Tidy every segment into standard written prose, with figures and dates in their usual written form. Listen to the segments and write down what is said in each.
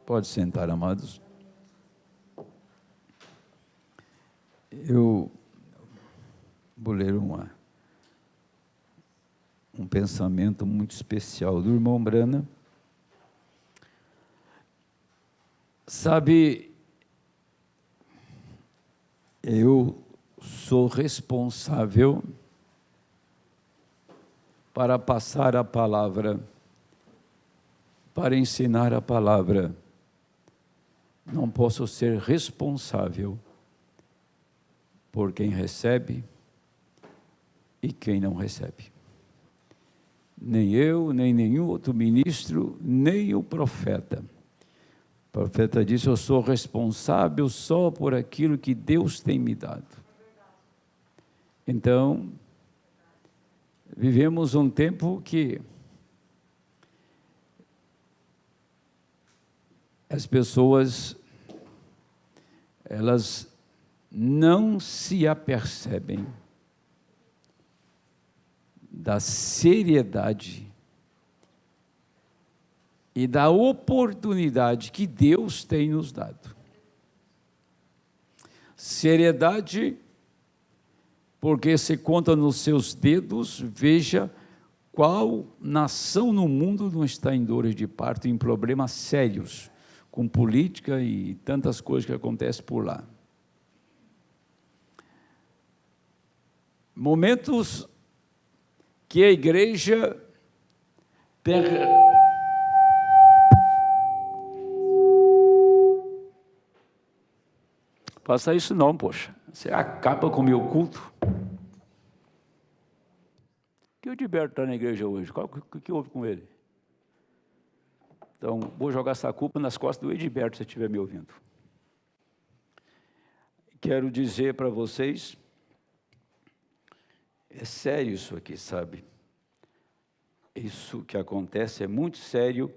Pode sentar, amados. Eu vou ler um pensamento muito especial do irmão Brana. Sabe, eu sou responsável para passar a palavra, para ensinar a palavra. Não posso ser responsável por quem recebe e quem não recebe. Nem eu, nem nenhum outro ministro, nem o profeta. O profeta disse: eu sou responsável só por aquilo que Deus tem me dado. Então, vivemos um tempo que as pessoas, elas não se apercebem da seriedade e da oportunidade que Deus tem nos dado. Seriedade, porque se conta nos seus dedos, veja qual nação no mundo não está em dores de parto, em problemas sérios, com política e tantas coisas que acontecem por lá. Momentos que a igreja Faça isso não, poxa. Você acaba com o meu culto. Que o Edilberto está na igreja hoje? O que houve com ele? Então, vou jogar essa culpa nas costas do Edilberto, se estiver me ouvindo. Quero dizer para vocês, é sério isso aqui, sabe? Isso que acontece é muito sério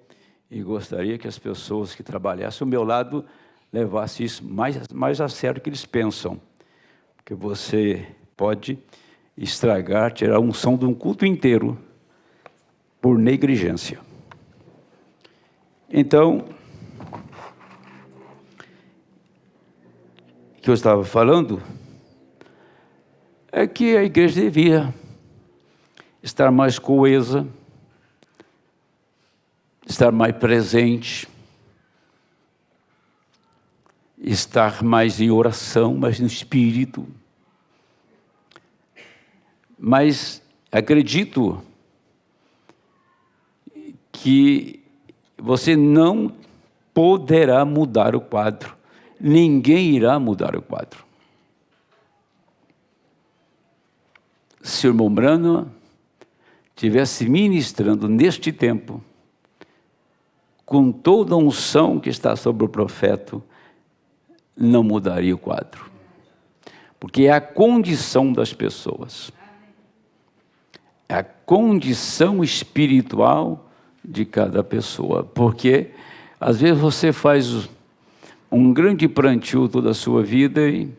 e gostaria que as pessoas que trabalhassem ao meu lado levassem isso mais a sério do que eles pensam. Porque você pode estragar, tirar a unção de um culto inteiro por negligência. Então, o que eu estava falando é que a igreja devia estar mais coesa, estar mais presente, estar mais em oração, mais no espírito. Mas acredito que você não poderá mudar o quadro. Ninguém irá mudar o quadro. Se o irmão Brana estivesse ministrando neste tempo, com toda a unção que está sobre o profeta, não mudaria o quadro. Porque é a condição das pessoas. É a condição espiritual de cada pessoa. Porque, às vezes, você faz um grande plantio toda a sua vida e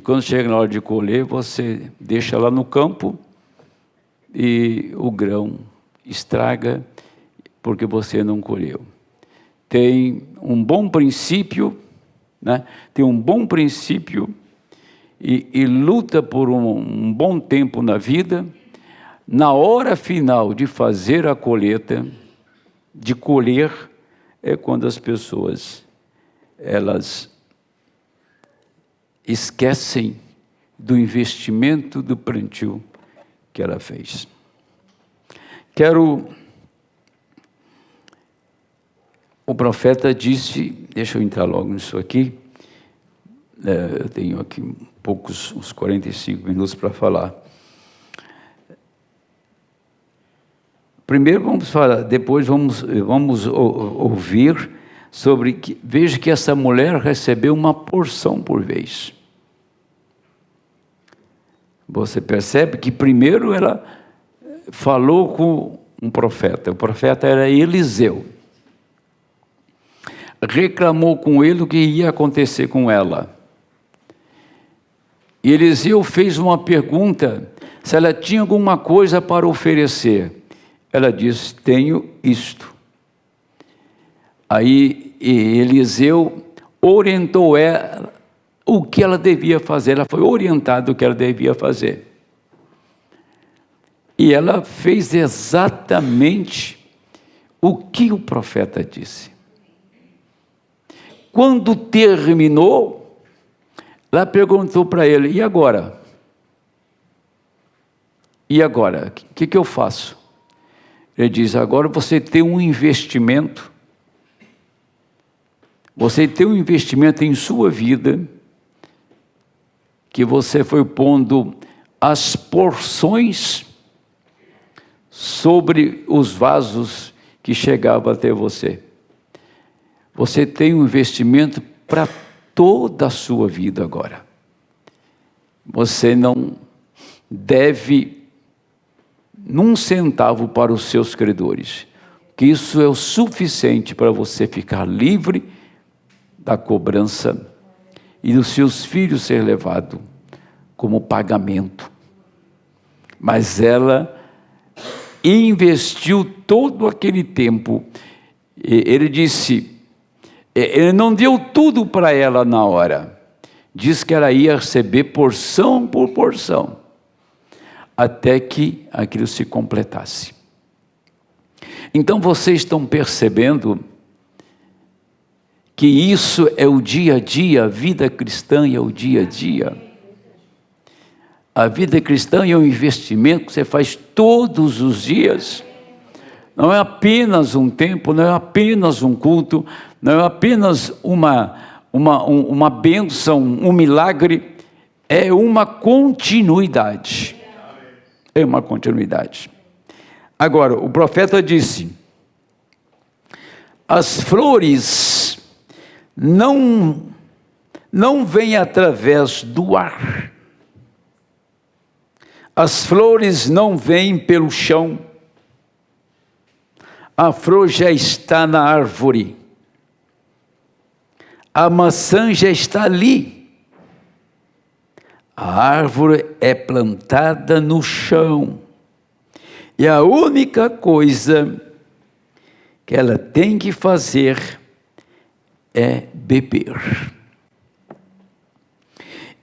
quando chega na hora de colher, você deixa lá no campo e o grão estraga porque você não colheu. Tem um bom princípio, né? Tem um bom princípio e luta por um bom tempo na vida. Na hora final de fazer a colheita, de colher, é quando as pessoas, elas esquecem do investimento do plantio que ela fez. O profeta disse, deixa eu entrar logo nisso aqui, eu tenho aqui uns 45 minutos para falar. Primeiro vamos falar, depois vamos ouvir sobre que, veja que essa mulher recebeu uma porção por vez. Você percebe que primeiro ela falou com um profeta, o profeta era Eliseu. Reclamou com ele o que ia acontecer com ela. E Eliseu fez uma pergunta, se ela tinha alguma coisa para oferecer. Ela disse, tenho isto. Aí E Eliseu orientou ela o que ela devia fazer. Ela foi orientada o que ela devia fazer. E ela fez exatamente o que o profeta disse. Quando terminou, ela perguntou para ele: e agora? E agora? O que eu faço? Ele diz: agora você tem um investimento. Você tem um investimento em sua vida, que você foi pondo as porções sobre os vasos que chegavam até você. Você tem um investimento para toda a sua vida agora. Você não deve num centavo para os seus credores, que isso é o suficiente para você ficar livre da cobrança e dos seus filhos ser levado como pagamento. Mas ela investiu todo aquele tempo. Ele disse, ele não deu tudo para ela na hora. Diz que ela ia receber porção por porção, até que aquilo se completasse. Então vocês estão percebendo que isso é o dia a dia, a vida cristã é o dia a dia. A vida cristã é um investimento que você faz todos os dias. Não é apenas um tempo, não é apenas um culto, não é apenas uma bênção, um milagre, é uma continuidade. É uma continuidade. Agora, o profeta disse: as flores não vêm através do ar. As flores não vêm pelo chão. A flor já está na árvore. A maçã já está ali. A árvore é plantada no chão. E a única coisa que ela tem que fazer é beber.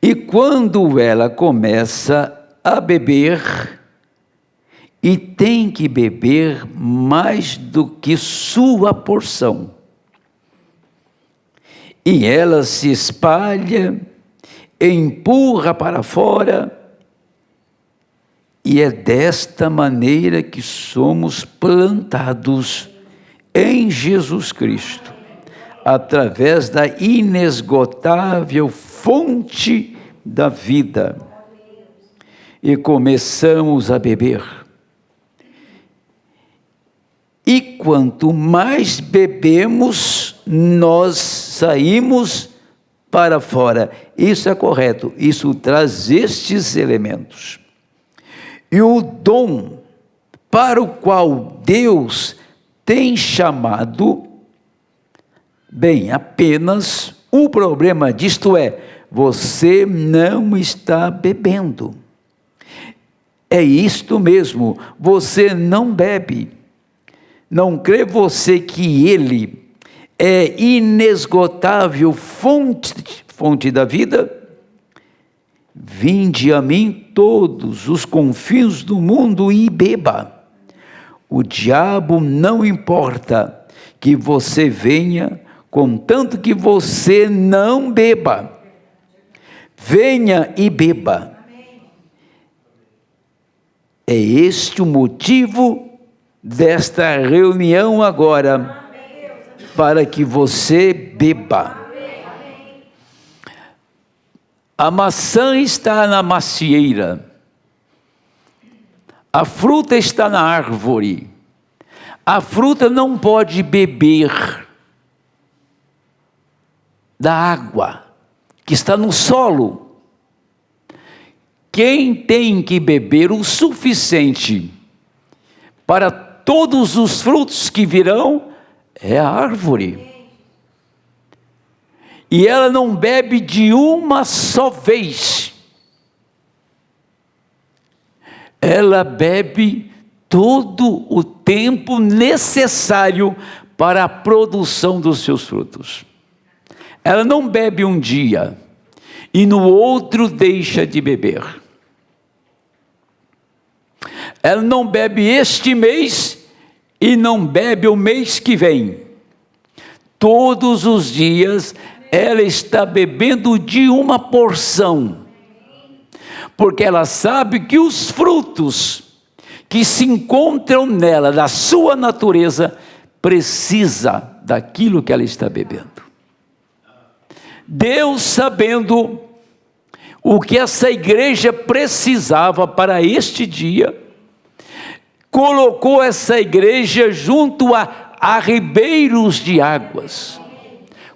E quando ela começa a beber, e tem que beber mais do que sua porção, e ela se espalha, empurra para fora, e é desta maneira que somos plantados em Jesus Cristo, através da inesgotável fonte da vida, e começamos a beber. E quanto mais bebemos, nós saímos para fora. Isso é correto, isso traz estes elementos. E o dom para o qual Deus tem chamado, bem, apenas o problema disto é, você não está bebendo. É isto mesmo, você não bebe. Não crê você que Ele é inesgotável fonte da vida? Vinde a mim todos os confins do mundo e beba. O diabo não importa que você venha, contanto que você não beba. Venha e beba. É este o motivo desta reunião agora, para que você beba. A maçã está na macieira, a fruta está na árvore, a fruta não pode beber da água que está no solo. Quem tem que beber o suficiente para todos os frutos que virão é a árvore. E ela não bebe de uma só vez. Ela bebe todo o tempo necessário para a produção dos seus frutos. Ela não bebe um dia e no outro deixa de beber. Ela não bebe este mês e não bebe o mês que vem. Todos os dias ela está bebendo de uma porção, porque ela sabe que os frutos que se encontram nela, da sua natureza, precisa daquilo que ela está bebendo. Deus, sabendo o que essa igreja precisava para este dia, colocou essa igreja junto a ribeiros de águas,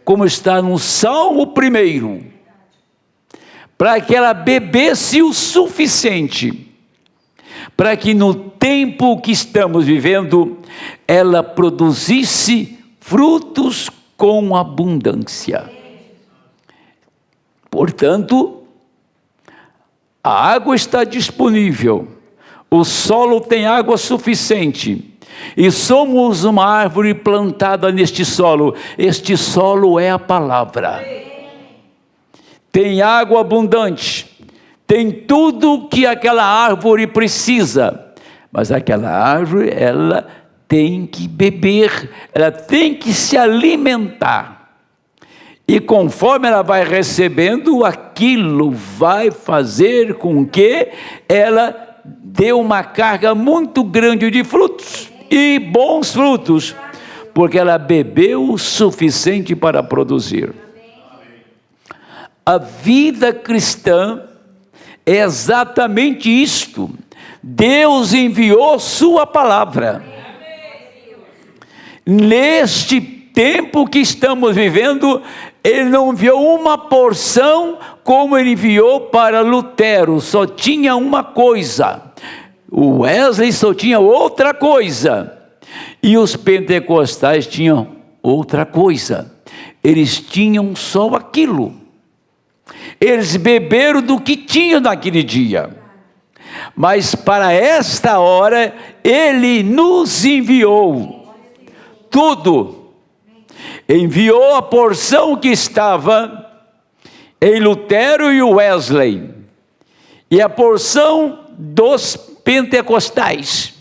como está no Salmo 1, para que ela bebesse o suficiente, para que no tempo que estamos vivendo, ela produzisse frutos com abundância. Portanto, a água está disponível, o solo tem água suficiente, e somos uma árvore plantada neste solo. Este solo é a palavra. Tem água abundante, tem tudo que aquela árvore precisa, mas aquela árvore, ela tem que beber, ela tem que se alimentar. E conforme ela vai recebendo, aquilo vai fazer com que ela dê uma carga muito grande de frutos, e bons frutos, porque ela bebeu o suficiente para produzir. A vida cristã é exatamente isto. Deus enviou sua palavra. Neste tempo que estamos vivendo, Ele não enviou uma porção como Ele enviou para Lutero, só tinha uma coisa. O Wesley só tinha outra coisa, e os pentecostais tinham outra coisa. Eles tinham só aquilo. Eles beberam do que tinham naquele dia. Mas para esta hora, Ele nos enviou tudo. Enviou a porção que estava em Lutero e Wesley, e a porção dos pentecostais.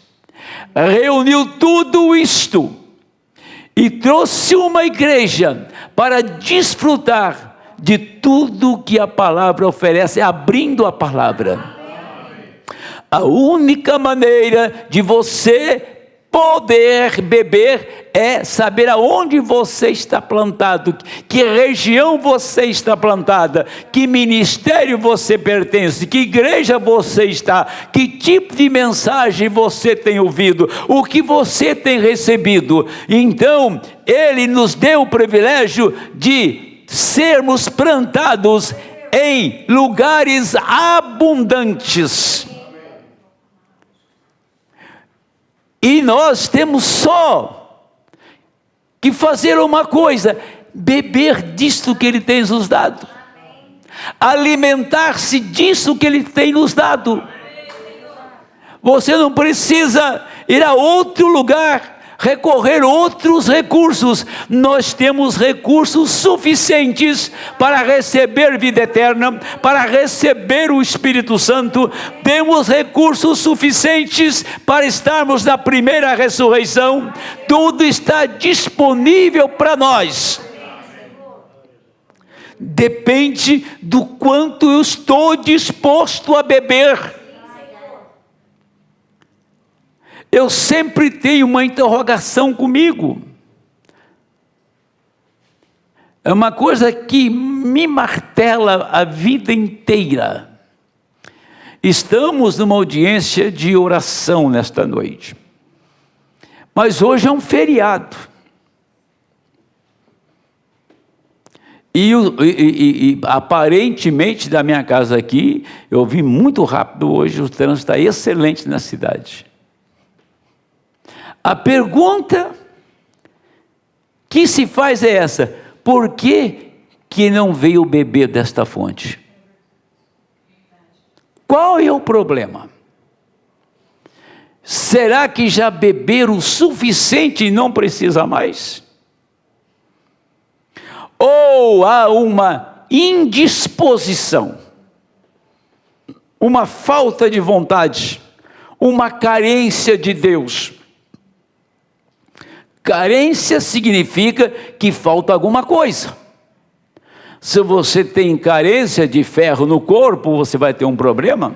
Reuniu tudo isto e trouxe uma igreja para desfrutar de tudo que a palavra oferece, abrindo a palavra. A única maneira de você poder beber é saber aonde você está plantado, que região você está plantada, que ministério você pertence, que igreja você está, que tipo de mensagem você tem ouvido, o que você tem recebido. Então, Ele nos deu o privilégio de sermos plantados em lugares abundantes. E nós temos só que fazer uma coisa: beber disso que Ele tem nos dado, alimentar-se disso que Ele tem nos dado. Você não precisa ir a outro lugar, recorrer a outros recursos. Nós temos recursos suficientes para receber vida eterna, para receber o Espírito Santo. Temos recursos suficientes para estarmos na primeira ressurreição. Tudo está disponível para nós. Depende do quanto eu estou disposto a beber. Eu sempre tenho uma interrogação comigo. É uma coisa que me martela a vida inteira. Estamos numa audiência de oração nesta noite, mas hoje é um feriado. E aparentemente da minha casa aqui, eu vim muito rápido hoje, o trânsito está excelente na cidade. A pergunta que se faz é essa: por que não veio beber desta fonte? Qual é o problema? Será que já beberam o suficiente e não precisa mais? Ou há uma indisposição, uma falta de vontade, uma carência de Deus? Carência significa que falta alguma coisa. Se você tem carência de ferro no corpo, você vai ter um problema.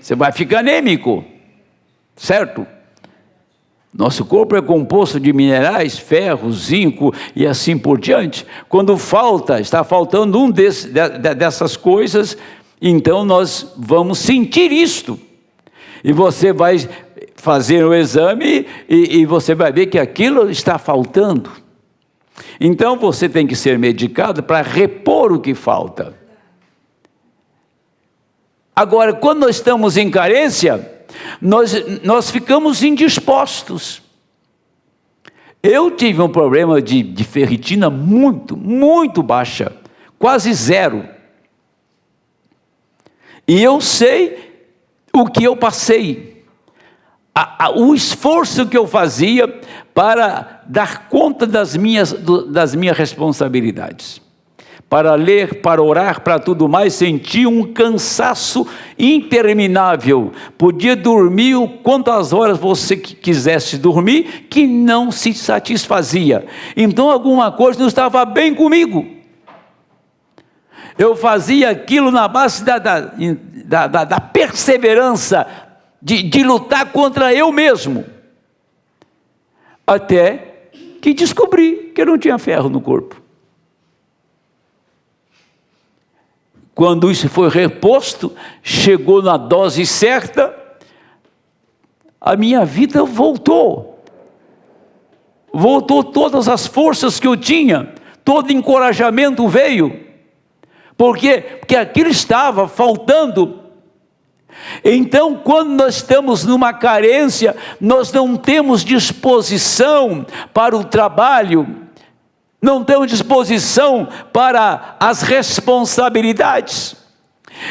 Você vai ficar anêmico, certo? Nosso corpo é composto de minerais, ferro, zinco e assim por diante. Quando está faltando dessas coisas, então nós vamos sentir isto. E você vai fazer o exame e você vai ver que aquilo está faltando. Então você tem que ser medicado para repor o que falta. Agora, quando nós estamos em carência, nós ficamos indispostos. Eu tive um problema de ferritina muito baixa, quase zero. E eu sei o que eu passei, o esforço que eu fazia para dar conta das minhas responsabilidades. Para ler, para orar, para tudo mais, sentia um cansaço interminável. Podia dormir quantas horas você quisesse dormir, que não se satisfazia. Então alguma coisa não estava bem comigo. Eu fazia aquilo na base da perseverança, de lutar contra eu mesmo. Até que descobri que eu não tinha ferro no corpo. Quando isso foi reposto, chegou na dose certa, a minha vida voltou. Voltou todas as forças que eu tinha, todo encorajamento veio. Por quê? Porque aquilo estava faltando. Então, quando nós estamos numa carência, nós não temos disposição para o trabalho, não temos disposição para as responsabilidades.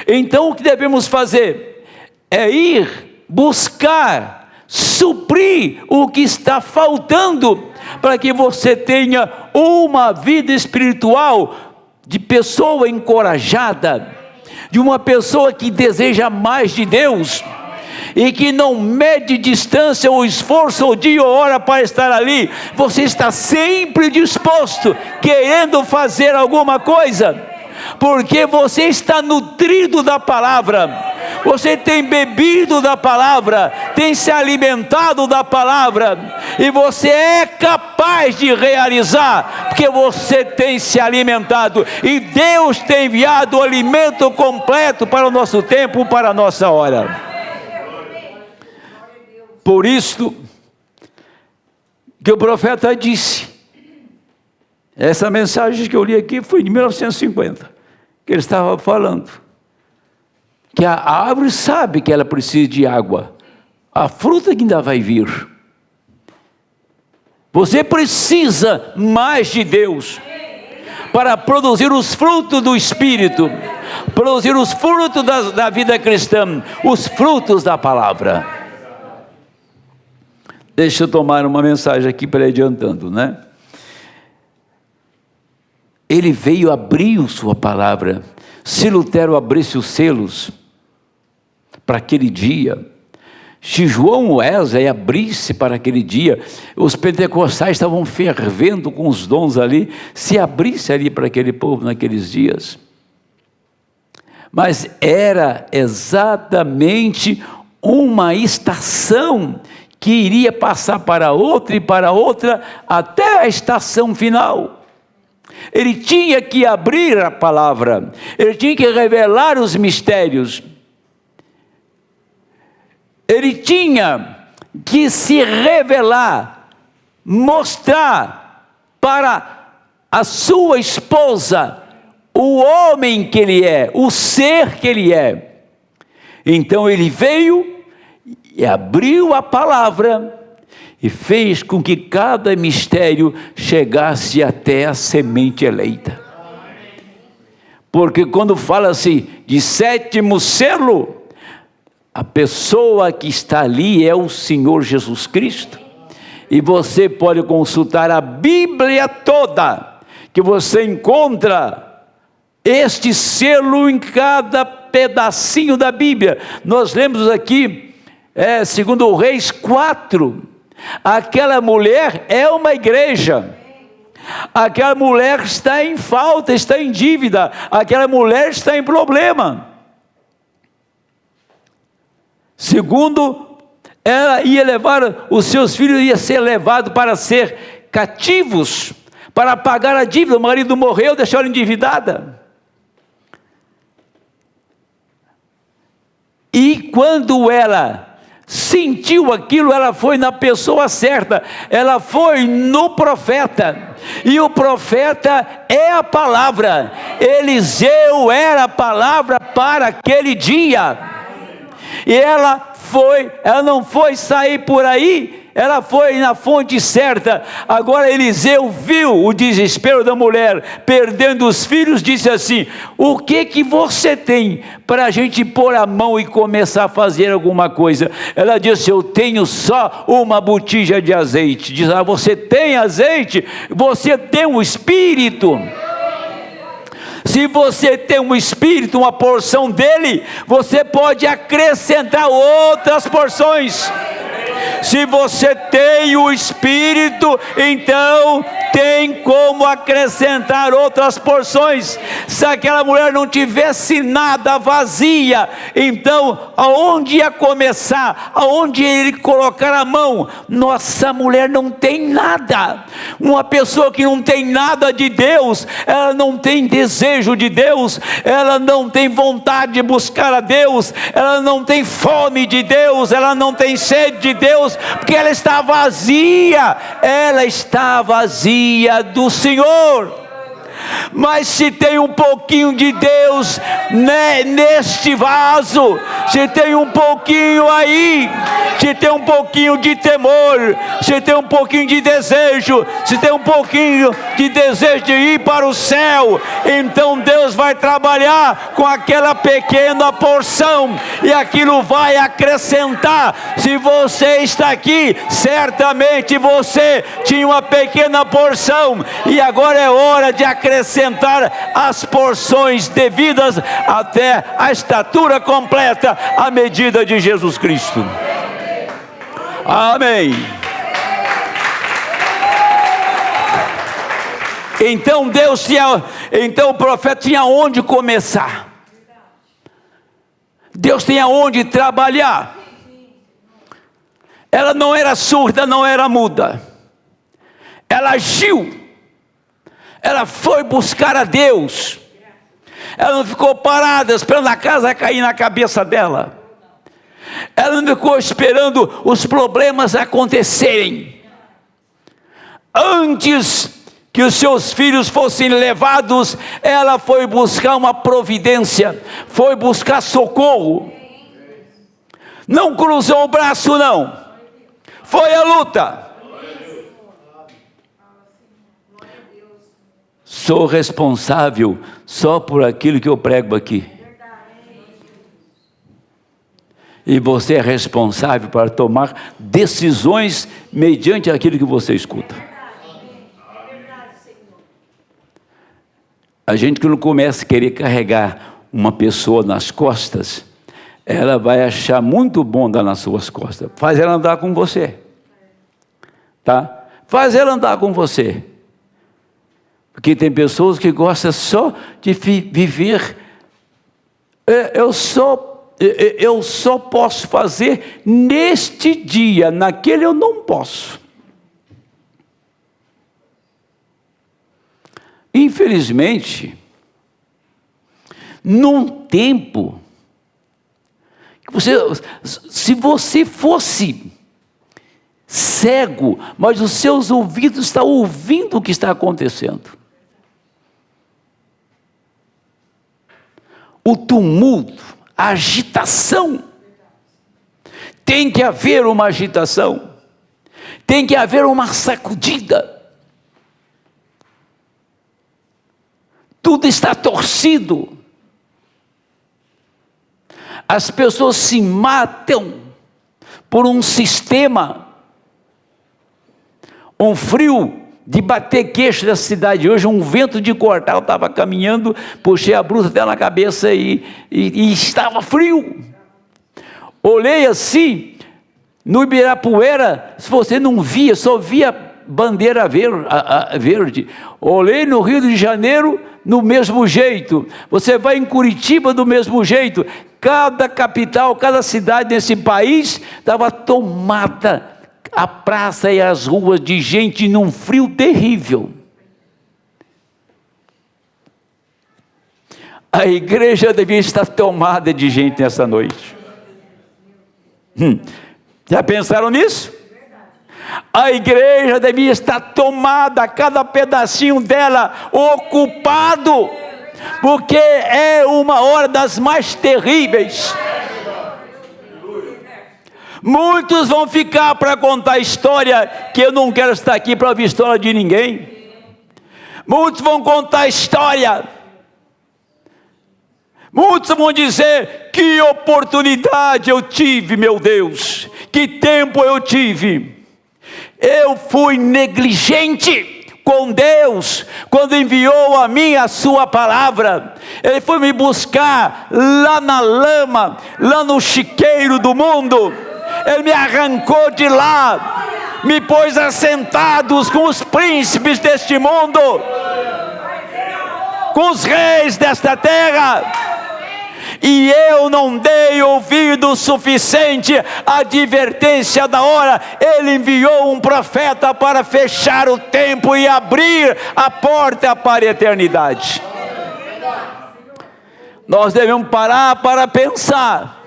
Então o que devemos fazer? É ir buscar, suprir o que está faltando, para que você tenha uma vida espiritual de pessoa encorajada, de uma pessoa que deseja mais de Deus, e que não mede distância ou esforço ou dia ou hora para estar ali. Você está sempre disposto, querendo fazer alguma coisa, porque você está nutrido da palavra, você tem bebido da palavra, tem se alimentado da palavra, e você é capaz de realizar, porque você tem se alimentado, e Deus tem enviado o alimento completo para o nosso tempo, para a nossa hora. Por isso que o profeta disse, essa mensagem que eu li aqui foi de 1950, que ele estava falando, que a árvore sabe que ela precisa de água, a fruta que ainda vai vir. Você precisa mais de Deus, para produzir os frutos do Espírito, produzir os frutos da vida cristã, os frutos da palavra. Deixa eu tomar uma mensagem aqui para adiantando, né? Ele veio abrir sua palavra. Se Lutero abrisse os selos para aquele dia, se João Wesley abrisse para aquele dia, os pentecostais estavam fervendo com os dons ali, se abrisse ali para aquele povo naqueles dias. Mas era exatamente uma estação que iria passar para outra e para outra, até a estação final. Ele tinha que abrir a palavra, ele tinha que revelar os mistérios, ele tinha que se revelar, mostrar para a sua esposa o homem que ele é, o ser que ele é. Então ele veio e abriu a palavra e fez com que cada mistério chegasse até a semente eleita. Porque quando fala-se de sétimo selo, A pessoa que está ali é o Senhor Jesus Cristo. E você pode consultar a Bíblia toda, que você encontra este selo em cada pedacinho da Bíblia. Nós lemos aqui, segundo Reis 4, aquela mulher é uma igreja. Aquela mulher está em falta, está em dívida, aquela mulher está em problema. Segundo, ela ia levar os seus filhos, ia ser levado para ser cativos, para pagar a dívida. O marido morreu, deixou ela endividada. E quando ela sentiu aquilo, ela foi na pessoa certa, ela foi no profeta, e o profeta é a palavra. Eliseu era a palavra para aquele dia, e ela não foi sair por aí, ela foi na fonte certa. Agora Eliseu viu o desespero da mulher, perdendo os filhos, disse assim: o que você tem para a gente pôr a mão e começar a fazer alguma coisa? Ela disse: eu tenho só uma botija de azeite. Diz: você tem azeite? Você tem um espírito. Se você tem um espírito, uma porção dele, você pode acrescentar outras porções. Se você tem o Espírito, então tem como acrescentar outras porções. Se aquela mulher não tivesse nada, vazia, então aonde ia começar? Aonde ele colocar a mão? Nossa, mulher não tem nada. Uma pessoa que não tem nada de Deus, ela não tem desejo de Deus, ela não tem vontade de buscar a Deus, ela não tem fome de Deus, ela não tem sede de Deus, porque ela está vazia do Senhor. Mas se tem um pouquinho de Deus neste vaso, se tem um pouquinho aí, se tem um pouquinho de temor, se tem um pouquinho de desejo, se tem um pouquinho de desejo de ir para o céu, então Deus vai trabalhar com aquela pequena porção, e aquilo vai acrescentar. Se você está aqui, certamente você tinha uma pequena porção, e agora é hora de acrescentar as porções devidas até a estatura completa, à medida de Jesus Cristo. Amém. Então o profeta tinha onde começar. Deus tinha onde trabalhar. Ela não era surda, não era muda. Ela agiu. Ela foi buscar a Deus. Ela não ficou parada esperando a casa cair na cabeça dela. Ela não ficou esperando os problemas acontecerem. Antes que os seus filhos fossem levados, ela foi buscar uma providência, foi buscar socorro. Não cruzou o braço, não. Foi a luta. Sou responsável só por aquilo que eu prego aqui. E você é responsável para tomar decisões mediante aquilo que você escuta. A gente que não começa a querer carregar uma pessoa nas costas, ela vai achar muito bom dar nas suas costas. Faz ela andar com você. Tá? Faz ela andar com você. Porque tem pessoas que gostam só de viver. Eu só posso fazer neste dia, naquele eu não posso. Infelizmente, num tempo que se você fosse cego, mas os seus ouvidos estão ouvindo o que está acontecendo. O tumulto, a agitação. Tem que haver uma agitação. Tem que haver uma sacudida. Tudo está torcido. As pessoas se matam por um sistema, um frio de bater queixo da cidade. Hoje um vento de cortar, eu estava caminhando, puxei a blusa até na cabeça e estava frio. Olhei assim, no Ibirapuera, se você não via, só via bandeira verde. Olhei no Rio de Janeiro, no mesmo jeito. Você vai em Curitiba, do mesmo jeito. Cada capital, cada cidade desse país estava tomada, a praça e as ruas, de gente num frio terrível. A igreja devia estar tomada de gente nessa noite. Já pensaram nisso? A igreja devia estar tomada, cada pedacinho dela ocupado, porque é uma hora das mais terríveis. Muitos vão ficar para contar história, que eu não quero estar aqui para ouvir história de ninguém. Muitos vão contar história. Muitos vão dizer: que oportunidade eu tive, meu Deus, que tempo eu tive. Eu fui negligente com Deus, quando enviou a mim a sua palavra. Ele foi me buscar lá na lama, lá no chiqueiro do mundo. Ele me arrancou de lá, me pôs assentados com os príncipes deste mundo, com os reis desta terra. E eu não dei ouvido suficiente à advertência da hora. Ele enviou um profeta para fechar o tempo e abrir a porta para a eternidade. Nós devemos parar para pensar.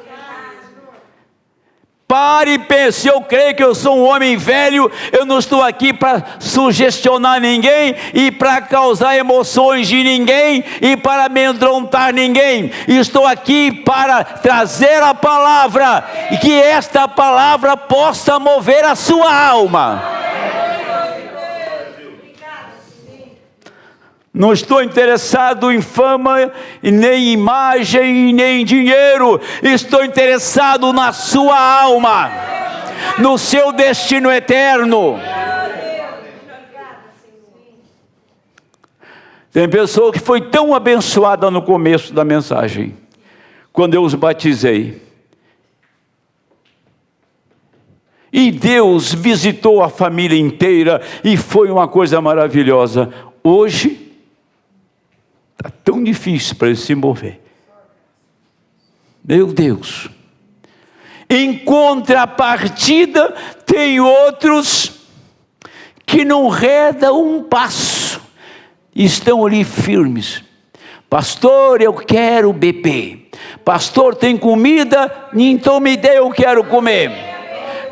Pare e pense. Eu creio que eu sou um homem velho. Eu não estou aqui para sugestionar ninguém e para causar emoções de ninguém e para amedrontar ninguém. Estou aqui para trazer a palavra e que esta palavra possa mover a sua alma. Não estou interessado em fama, nem em imagem, nem em dinheiro. Estou interessado na sua alma, no seu destino eterno. Tem pessoa que foi tão abençoada no começo da mensagem, quando eu os batizei. E Deus visitou a família inteira e foi uma coisa maravilhosa. Hoje está tão difícil para ele se mover. Meu Deus. Em contrapartida, tem outros que não redam um passo, estão ali firmes. Pastor, eu quero beber. Pastor, tem comida? Então me dê, eu quero comer.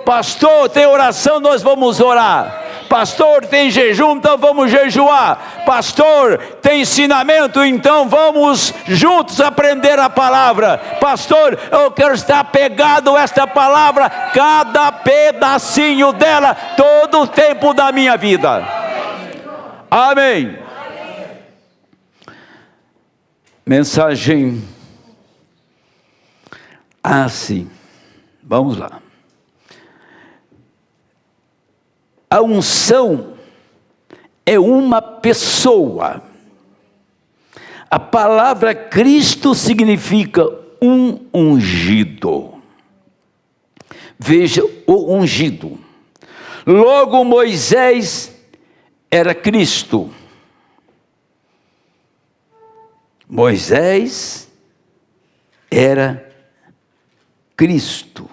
Pastor, tem oração? Nós vamos orar. Pastor, tem jejum? Então vamos jejuar. Pastor, tem ensinamento? Então vamos juntos aprender a palavra. Pastor, eu quero estar pegado a esta palavra, cada pedacinho dela, todo o tempo da minha vida. Amém. Mensagem assim. Vamos lá. A unção é uma pessoa. A palavra Cristo significa um ungido. Veja, o ungido. Logo Moisés era Cristo. Moisés era Cristo.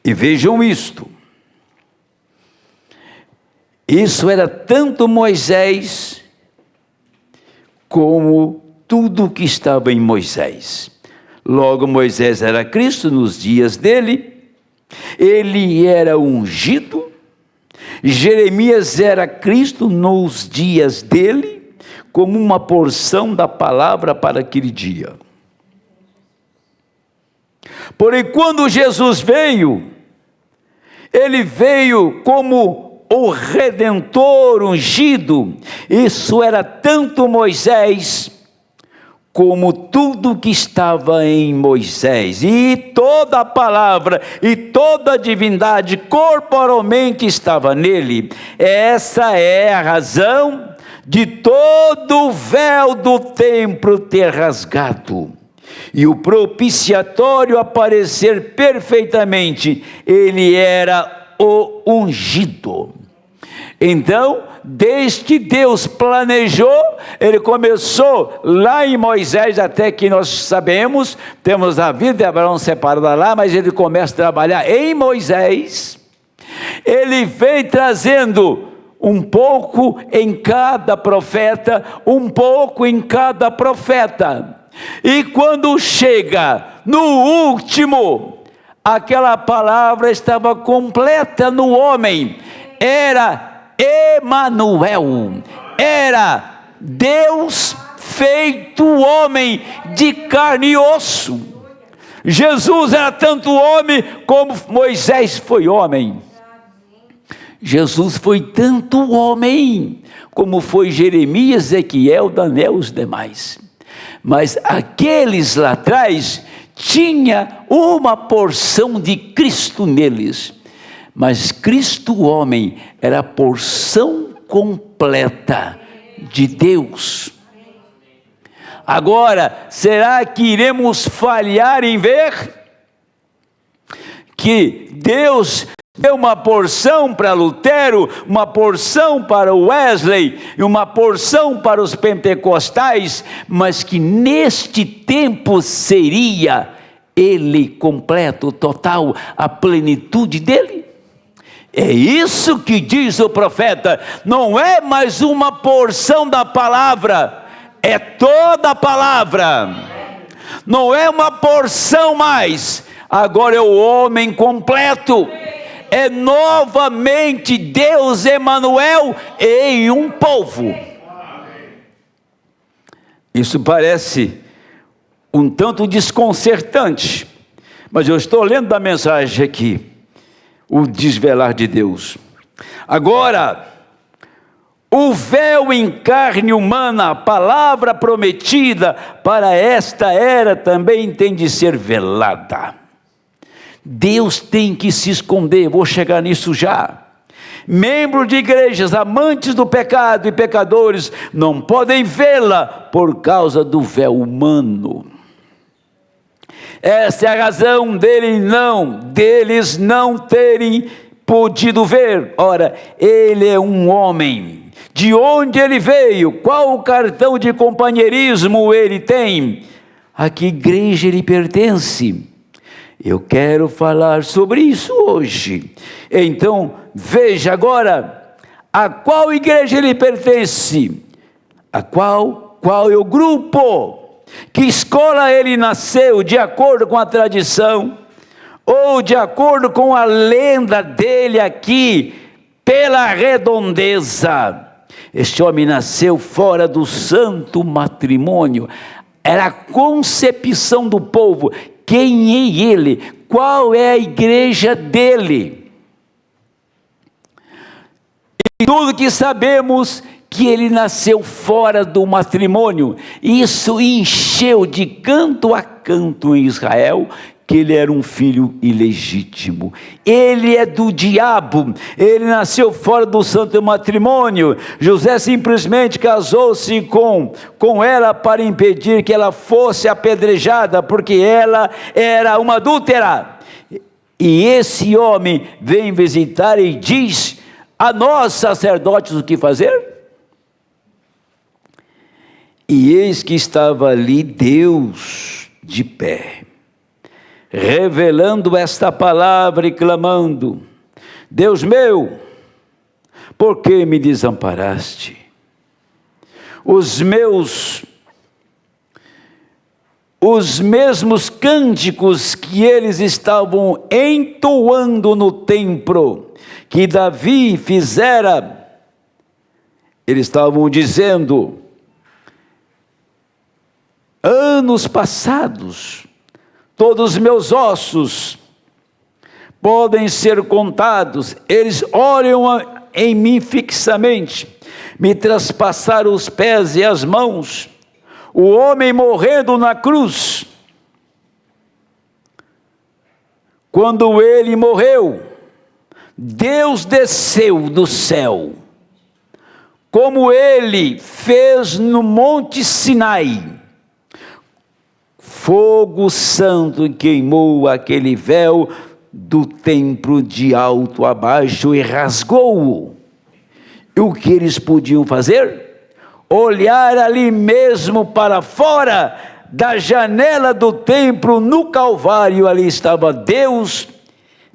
E vejam isto. Isso era tanto Moisés, como tudo que estava em Moisés. Logo, Moisés era Cristo nos dias dele, ele era ungido. Jeremias era Cristo nos dias dele, como uma porção da palavra para aquele dia. Porém, quando Jesus veio, ele veio como o Redentor ungido. Isso era tanto Moisés como tudo que estava em Moisés, e toda a palavra e toda a divindade corporalmente estava nele. Essa é a razão de todo o véu do templo ter rasgado, e o propiciatório aparecer perfeitamente. Ele era o ungido. Então, desde que Deus planejou, ele começou lá em Moisés, até que nós sabemos, temos a vida de Abraão separada lá, mas ele começa a trabalhar em Moisés. Ele vem trazendo um pouco em cada profeta, um pouco em cada profeta. E quando chega no último, aquela palavra estava completa no homem. Era Emanuel, era Deus feito homem de carne e osso. Jesus era tanto homem como Moisés foi homem. Jesus foi tanto homem como foi Jeremias, Ezequiel, Daniel e os demais. Mas aqueles lá atrás tinha uma porção de Cristo neles. Mas Cristo homem era a porção completa de Deus. Agora, será que iremos falhar em ver que Deus deu uma porção para Lutero, uma porção para Wesley e uma porção para os pentecostais, mas que neste tempo seria ele completo, total, a plenitude dele? É isso que diz o profeta. Não é mais uma porção da palavra, é toda a palavra. Não é uma porção mais, agora é o homem completo. É novamente Deus Emanuel em um povo. Isso parece um tanto desconcertante, mas eu estou lendo da mensagem aqui, o desvelar de Deus. Agora, o véu em carne humana, a palavra prometida para esta era também tem de ser velada. Deus tem que se esconder, vou chegar nisso já. Membros de igrejas, amantes do pecado e pecadores, não podem vê-la por causa do véu humano. Essa é a razão deles não terem podido ver. Ora, ele é um homem. De onde ele veio? Qual o cartão de companheirismo ele tem? A que igreja ele pertence? Eu quero falar sobre isso hoje. Então, veja agora, a qual igreja ele pertence? Qual é o grupo? Que escola ele nasceu, de acordo com a tradição, ou de acordo com a lenda dele aqui, pela redondeza? Este homem nasceu fora do santo matrimônio, era a concepção do povo. Quem é ele? Qual é a igreja dele? E tudo que sabemos que ele nasceu fora do matrimônio, isso encheu de canto a canto em Israel, que ele era um filho ilegítimo. Ele é do diabo, ele nasceu fora do santo matrimônio. José simplesmente casou-se com ela para impedir que ela fosse apedrejada, porque ela era uma adúltera. E esse homem vem visitar e diz a nós sacerdotes o que fazer? E eis que estava ali Deus de pé, revelando esta palavra e clamando: Deus meu, por que me desamparaste? Os mesmos cânticos que eles estavam entoando no templo, que Davi fizera, eles estavam dizendo: anos passados, todos os meus ossos podem ser contados, eles olham em mim fixamente, me traspassaram os pés e as mãos, o homem morrendo na cruz. Quando ele morreu, Deus desceu do céu, como ele fez no Monte Sinai. Fogo santo queimou aquele véu do templo de alto a baixo e rasgou-o. E o que eles podiam fazer? Olhar ali mesmo para fora da janela do templo no Calvário. Ali estava Deus,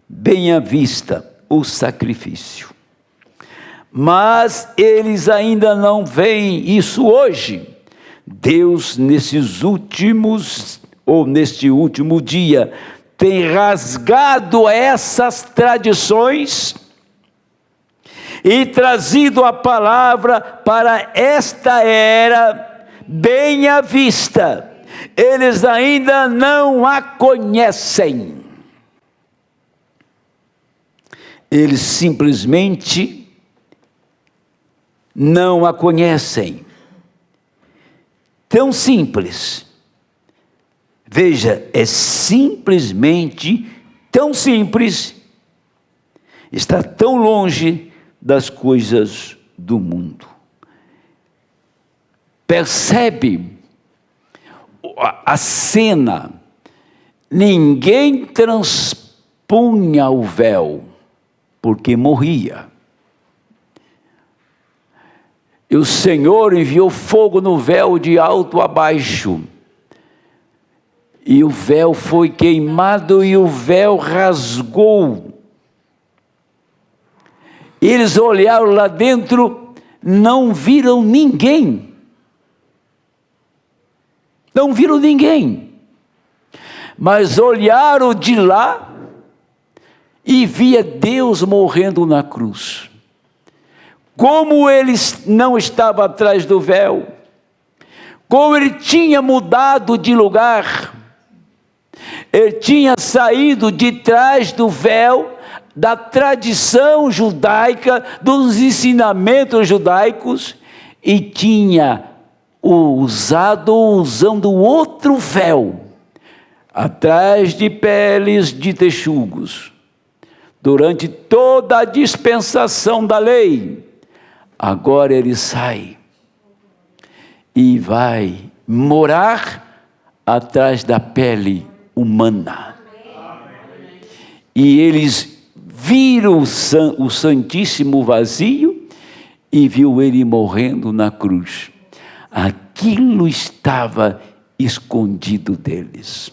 bem à vista, o sacrifício. Mas eles ainda não veem isso hoje. Deus, neste último dia, tem rasgado essas tradições e trazido a palavra para esta era bem à vista. Eles ainda não a conhecem. Eles simplesmente não a conhecem. Tão simples. Veja, é simplesmente tão simples, está tão longe das coisas do mundo. Percebe a cena? Ninguém transpunha o véu, porque morria. E o Senhor enviou fogo no véu de alto a baixo. E o véu foi queimado e o véu rasgou. Eles olharam lá dentro, não viram ninguém. Não viram ninguém. Mas olharam de lá e via Deus morrendo na cruz. Como ele não estava atrás do véu, como ele tinha mudado de lugar, ele tinha saído de trás do véu, da tradição judaica, dos ensinamentos judaicos, e tinha usando outro véu, atrás de peles de texugos, durante toda a dispensação da lei. Agora ele sai e vai morar atrás da pele humana. E eles viram o Santíssimo vazio e viu ele morrendo na cruz. Aquilo estava escondido deles.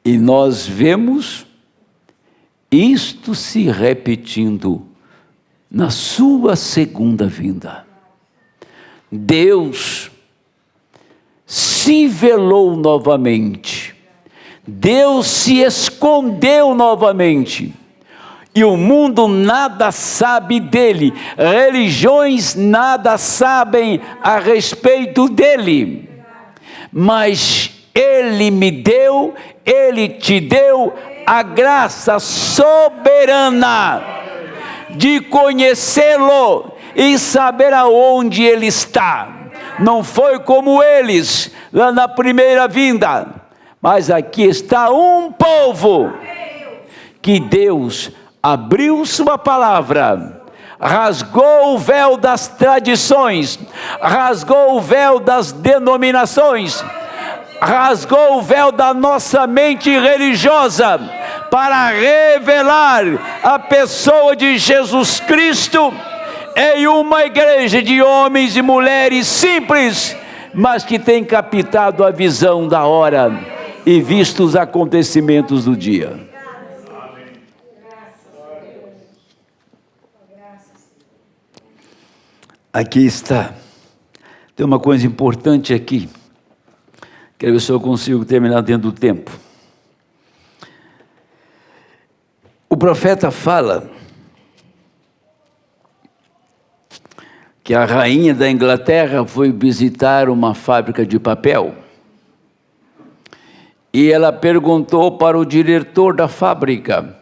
E nós vemos isto se repetindo na sua segunda vinda. Deus se velou novamente. Deus se escondeu novamente. E o mundo nada sabe dele. Religiões nada sabem a respeito dele. Mas ele me deu, ele te deu a graça soberana de conhecê-lo e saber aonde ele está. Não foi como eles lá na primeira vinda, mas aqui está um povo que Deus abriu sua palavra, rasgou o véu das tradições, rasgou o véu das denominações, rasgou o véu da nossa mente religiosa, para revelar a pessoa de Jesus Cristo em uma igreja de homens e mulheres simples, mas que tem captado a visão da hora e visto os acontecimentos do dia. Aqui está. Tem uma coisa importante aqui. Quero ver se eu consigo terminar dentro do tempo. O profeta fala que a rainha da Inglaterra foi visitar uma fábrica de papel. E ela perguntou para o diretor da fábrica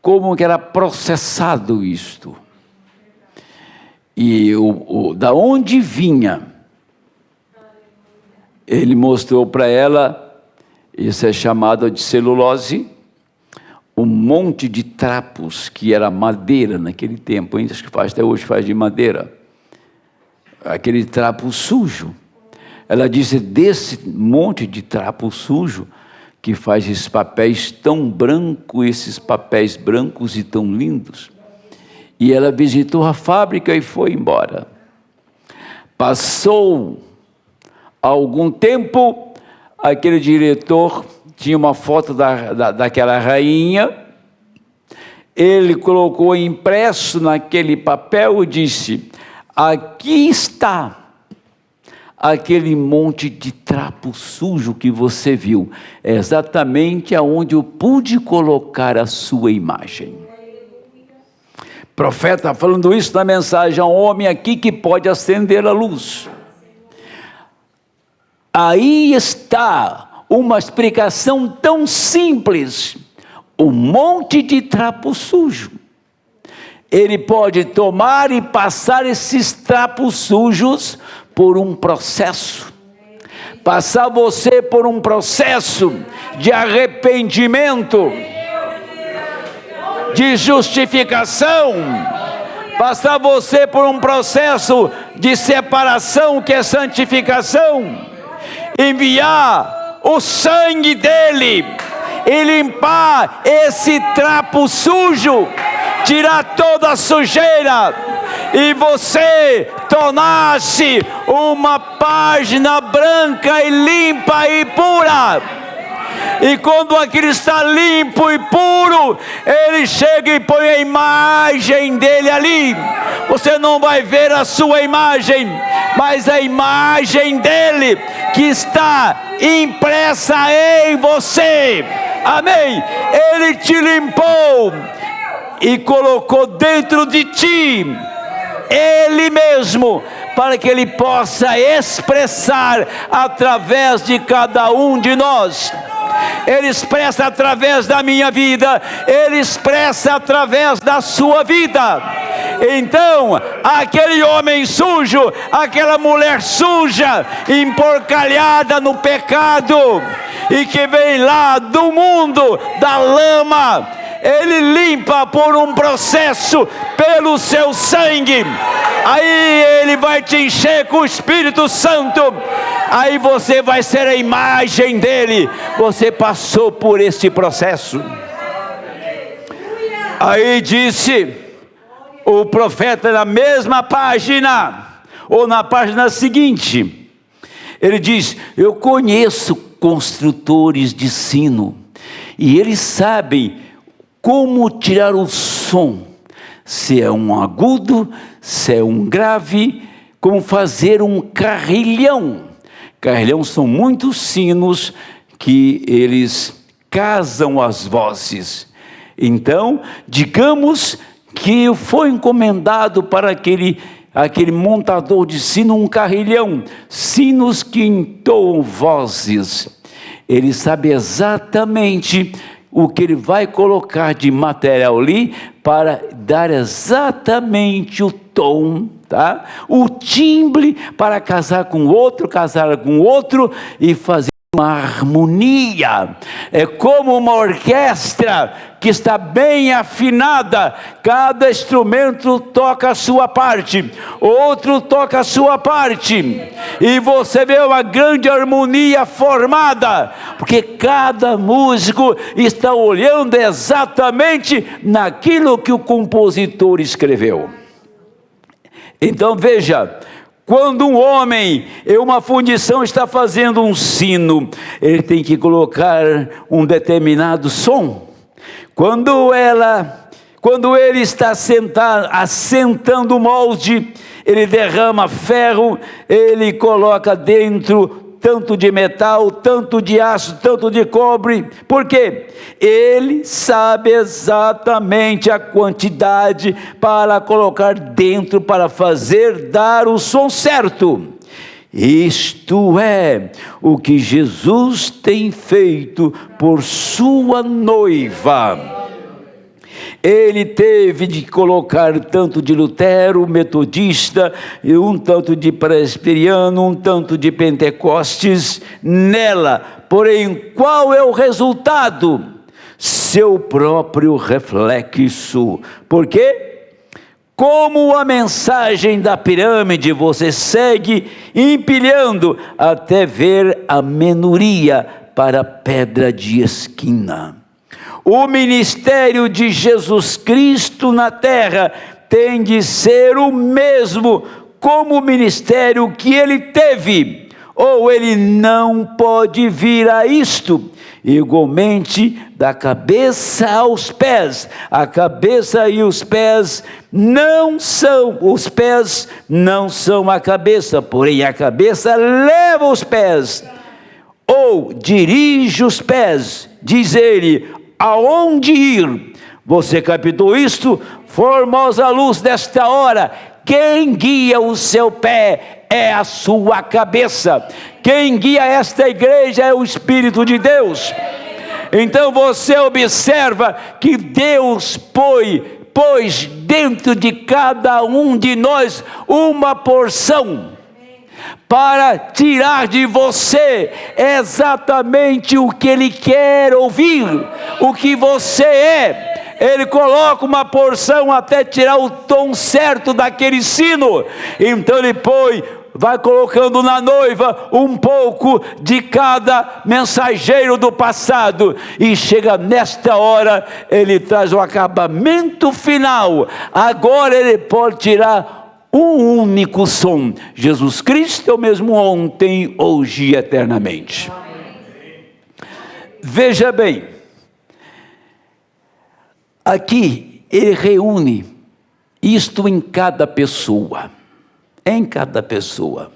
como que era processado isto. E da onde vinha Ele mostrou para ela, isso é chamado de celulose, um monte de trapos, que era madeira naquele tempo, ainda que até hoje faz de madeira, aquele trapo sujo. Ela disse, desse monte de trapo sujo, que faz esses papéis tão brancos, esses papéis brancos e tão lindos. E ela visitou a fábrica e foi embora. Passou algum tempo, aquele diretor tinha uma foto daquela rainha, ele colocou impresso naquele papel e disse, aqui está aquele monte de trapo sujo que você viu, é exatamente aonde eu pude colocar a sua imagem. Profeta falando isso na mensagem, há um homem aqui que pode acender a luz. Aí está uma explicação tão simples, um monte de trapo sujo. Ele pode tomar e passar esses trapos sujos por um processo, passar você por um processo de arrependimento, de justificação, passar você por um processo de separação, que é santificação, enviar o sangue dele e limpar esse trapo sujo, tirar toda a sujeira, e você tornar-se uma página branca e limpa e pura. E quando aquilo está limpo e puro, ele chega e põe a imagem dele ali. Você não vai ver a sua imagem, mas a imagem dele que está impressa em você. Amém? Ele te limpou e colocou dentro de ti ele mesmo, para que ele possa expressar através de cada um de nós. Ele expressa através da minha vida, ele expressa através da sua vida. Então, aquele homem sujo, aquela mulher suja, emporcalhada no pecado, e que vem lá do mundo, da lama, ele limpa por um processo, pelo seu sangue. Aí ele vai te encher com o Espírito Santo. Aí você vai ser a imagem dele. Você passou por este processo. Aí disse o profeta na mesma página, ou na página seguinte, ele diz, eu conheço construtores de sino, e eles sabem como tirar o som, se é um agudo, se é um grave, como fazer um carrilhão. Carrilhão são muitos sinos que eles casam as vozes. Então, digamos que foi encomendado para aquele montador de sino um carrilhão, sinos que entoam vozes. Ele sabe exatamente o que ele vai colocar de material ali para dar exatamente o tom, tá? O timbre para casar com outro e fazer uma harmonia. É como uma orquestra que está bem afinada, cada instrumento toca a sua parte, outro toca a sua parte, e você vê uma grande harmonia formada, porque cada músico está olhando exatamente naquilo que o compositor escreveu. Então veja, quando um homem em uma fundição está fazendo um sino, ele tem que colocar um determinado som. Quando ele está assentando o molde, ele derrama ferro, ele coloca dentro tanto de metal, tanto de aço, tanto de cobre. Por quê? Ele sabe exatamente a quantidade para colocar dentro, para dar o som certo. Isto é o que Jesus tem feito por sua noiva. Ele teve de colocar tanto de Lutero, metodista, e um tanto de presbiteriano, um tanto de Pentecostes nela. Porém, qual é o resultado? Seu próprio reflexo. Por quê? Como a mensagem da pirâmide, você segue empilhando até ver a menoria para a pedra de esquina. O ministério de Jesus Cristo na terra tem de ser o mesmo como o ministério que ele teve, ou ele não pode vir a isto. Igualmente, da cabeça aos pés. A cabeça e os pés não são, os pés não são a cabeça, porém a cabeça leva os pés, ou dirige os pés, diz ele, aonde ir. Você captou isto? Formosa luz desta hora. Quem guia o seu pé é a sua cabeça. Quem guia esta igreja é o Espírito de Deus. Então você observa que Deus pôs dentro de cada um de nós uma porção para tirar de você exatamente o que Ele quer ouvir, o que você é. Ele coloca uma porção até tirar o tom certo daquele sino. Então Ele vai colocando na noiva um pouco de cada mensageiro do passado, e chega nesta hora, Ele traz o acabamento final. Agora Ele pode tirar um único som: Jesus Cristo é o mesmo ontem, hoje e eternamente. Veja bem, aqui Ele reúne isto em cada pessoa. Em cada pessoa.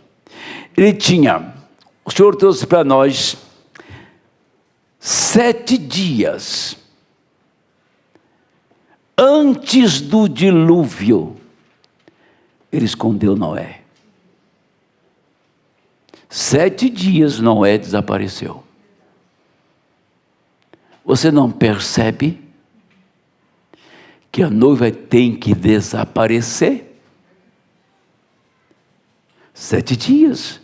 O Senhor trouxe para nós 7 dias antes do dilúvio. Ele escondeu Noé. 7 dias Noé desapareceu. Você não percebe que a noiva tem que desaparecer? 7 dias,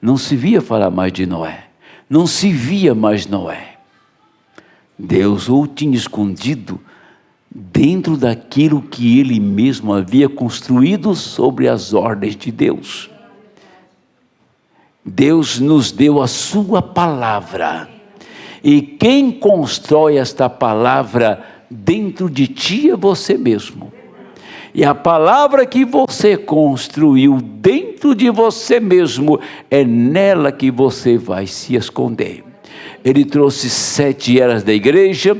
não se via falar mais de Noé, não se via mais Noé. Deus o tinha escondido dentro daquilo que Ele mesmo havia construído sobre as ordens de Deus. Deus nos deu a sua palavra, e quem constrói esta palavra dentro de ti é você mesmo. E a palavra que você construiu dentro de você mesmo, é nela que você vai se esconder. Ele trouxe 7 eras da igreja,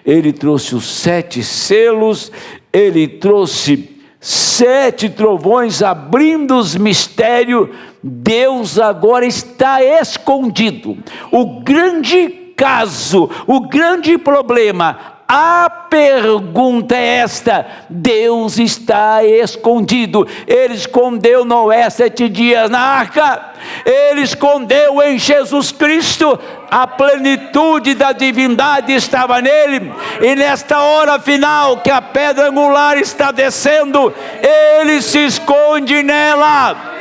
Ele trouxe os 7 selos, Ele trouxe 7 trovões abrindo os mistérios. Deus agora está escondido. O grande caso, o grande problema, a pergunta é esta: Deus está escondido. Ele escondeu Noé 7 dias na arca, Ele escondeu em Jesus Cristo, a plenitude da divindade estava nele, e nesta hora final que a pedra angular está descendo, Ele se esconde nela.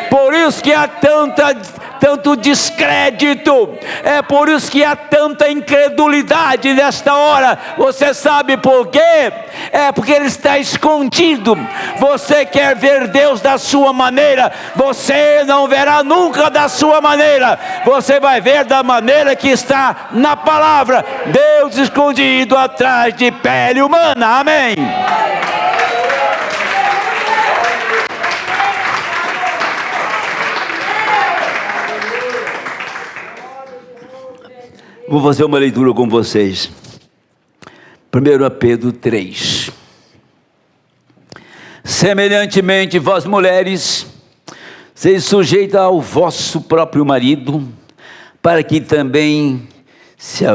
Por isso que há tanto descrédito, é por isso que há tanta incredulidade nesta hora. Você sabe por quê? É porque Ele está escondido. Você quer ver Deus da sua maneira, você não verá nunca da sua maneira, você vai ver da maneira que está na palavra. Deus escondido atrás de pele humana. Amém. Vou fazer uma leitura com vocês. 1 Pedro 3. Semelhantemente, vós mulheres, seis sujeitas ao vosso próprio marido, para que também, se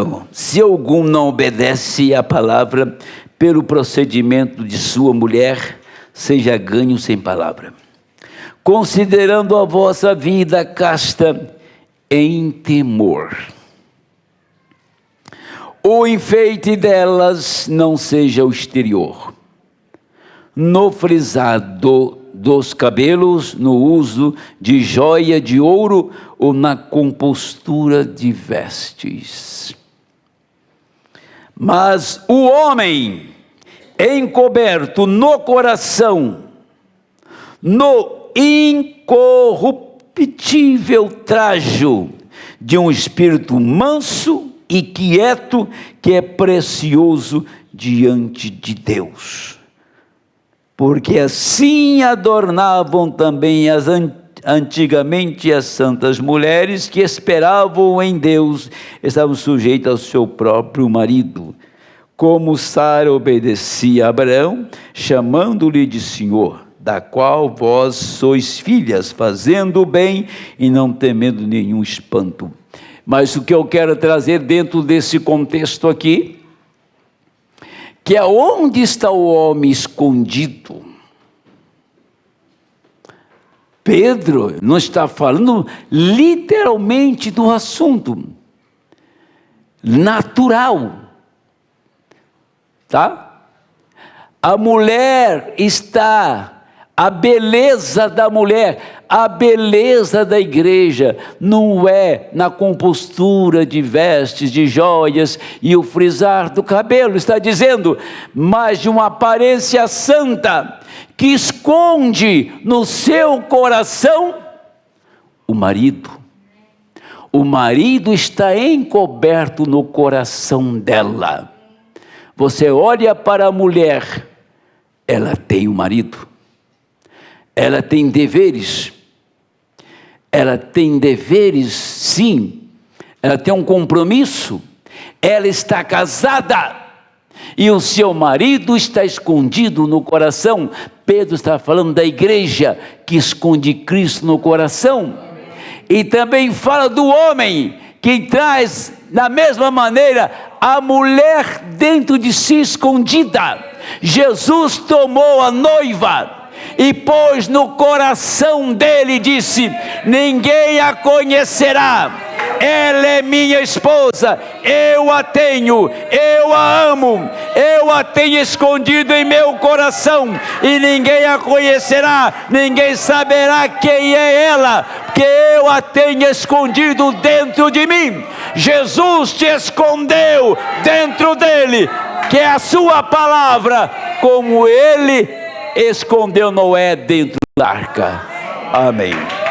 algum não obedece à palavra, pelo procedimento de sua mulher, seja ganho sem palavra. Considerando a vossa vida casta em temor. o enfeite delas não seja o exterior, no frisado dos cabelos, no uso de joia de ouro ou na compostura de vestes. Mas o homem encoberto no coração, no incorruptível trajo de um espírito manso e quieto, que é precioso diante de Deus. Porque assim adornavam também antigamente as santas mulheres que esperavam em Deus, estavam sujeitas ao seu próprio marido. Como Sara obedecia a Abraão, chamando-lhe de Senhor, da qual vós sois filhas, fazendo o bem e não temendo nenhum espanto. Mas o que eu quero trazer dentro desse contexto aqui, que é onde está o homem escondido. Pedro não está falando literalmente do assunto natural, tá? A mulher está, a beleza da mulher, a beleza da igreja não é na compostura de vestes, de joias e o frisar do cabelo, está dizendo, mas de uma aparência santa, que esconde no seu coração o marido. O marido está encoberto no coração dela. Você olha para a mulher, ela tem um marido, ela tem deveres, sim, ela tem um compromisso, ela está casada, e o seu marido está escondido no coração. Pedro está falando da igreja que esconde Cristo no coração, e também fala do homem que traz da mesma maneira a mulher dentro de si escondida. Jesus tomou a noiva e pôs no coração dele e disse: ninguém a conhecerá, ela é minha esposa, eu a tenho, eu a amo, eu a tenho escondido em meu coração, e ninguém a conhecerá, ninguém saberá quem é ela, porque eu a tenho escondido dentro de mim. Jesus te escondeu dentro dele, que é a sua palavra, como ele escondeu Noé dentro da arca. Amém.